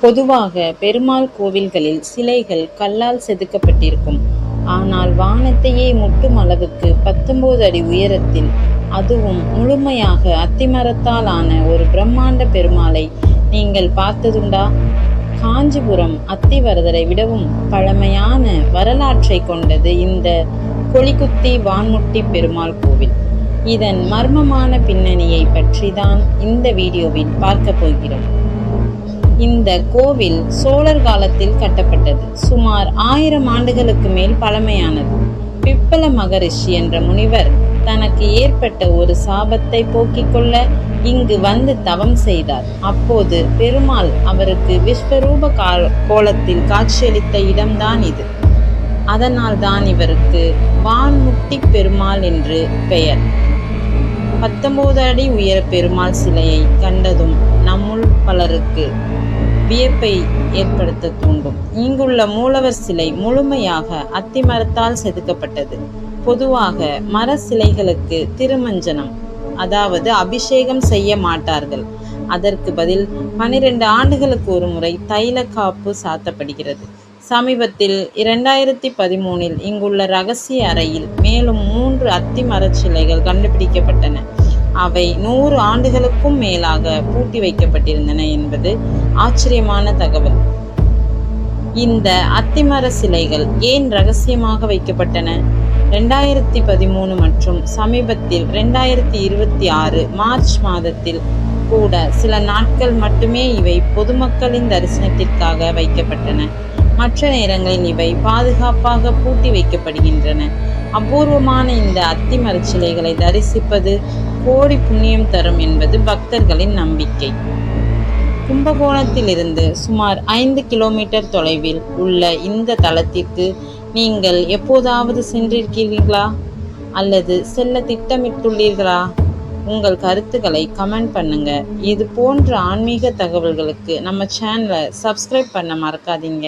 பொதுவாக பெருமாள் கோவில்களில் சிலைகள் கல்லால் செதுக்கப்பட்டிருக்கும். ஆனால் வானத்தையே முட்டும் அளவுக்கு 19 அடி உயரத்தில், அதுவும் முழுமையாக அத்திமரத்தால் ஆன ஒரு பிரம்மாண்ட பெருமாளை நீங்கள் பார்த்ததுண்டா? காஞ்சிபுரம் அத்திவரதரை விடவும் பழமையான வரலாற்றை கொண்டது இந்த கொளிக்குத்தி வான்முட்டி பெருமாள் கோவில். இதன் மர்மமான பின்னணியை பற்றி தான் இந்த வீடியோவில் பார்க்க போகிறோம். இந்த கோவில் சோழர் காலத்தில் கட்டப்பட்டது. சுமார் 1000 ஆண்டுகளுக்கு மேல் பழமையானது. பிப்பல மகரிஷி என்ற முனிவர் தனக்கு ஏற்பட்ட ஒரு சாபத்தை போக்கிக் கொள்ள இங்கு வந்து தவம் செய்தார். அப்போது பெருமாள் அவருக்கு விஸ்வரூப கோலத்தில் காட்சியளித்த இடம்தான் இது. அதனால் தான் இவருக்கு வான்முட்டி பெருமாள் என்று பெயர். 19 அடி உயர பெருமாள் சிலையை கண்டதும் நம்முள் பலருக்கு வியப்பை ஏற்படுத்த தூண்டும். இங்குள்ள மூலவர் சிலை முழுமையாக அத்திமரத்தால் செதுக்கப்பட்டது. பொதுவாக மர சிலைகளுக்கு திருமஞ்சனம், அதாவது அபிஷேகம் செய்ய மாட்டார்கள். அதற்கு பதில் 12 ஆண்டுகளுக்கு ஒரு முறை தைல காப்பு சாத்தப்படுகிறது. சமீபத்தில் 2013இல் இங்குள்ள ரகசிய அறையில் மேலும் 3 அத்திமரச் சிலைகள் கண்டுபிடிக்கப்பட்டன. அவை 100 ஆண்டுகளுக்கும் மேலாக பூட்டி வைக்கப்பட்டிருந்தன என்பது ஆச்சரியமான தகவல். இந்த அத்திமர சிலைகள் ஏன் ரகசியமாக வைக்கப்பட்டன? 2013 மற்றும் சமீபத்தில் 2026 மார்ச் மாதத்தில் கூட சில நாட்கள் மட்டுமே இவை பொதுமக்களின் தரிசனத்திற்காக வைக்கப்பட்டன. மற்ற நேரங்களில் இவை பாதுகாப்பாக பூட்டி வைக்கப்படுகின்றன. அபூர்வமான இந்த அத்திமர சிலைகளை தரிசிப்பது கோடி புண்ணியம் தரும் என்பது பக்தர்களின் நம்பிக்கை. கும்பகோணத்தில் இருந்து சுமார் 5 கிலோமீட்டர் தொலைவில் உள்ள இந்த தலத்திற்கு நீங்கள் எப்போதாவது சென்றிருக்கிறீர்களா அல்லது செல்ல திட்டமிட்டுள்ளீர்களா? உங்கள் கருத்துக்களை கமெண்ட் பண்ணுங்க. இது போன்ற ஆன்மீக தகவல்களுக்கு நம்ம சேனலை சப்ஸ்கிரைப் பண்ண மறக்காதீங்க.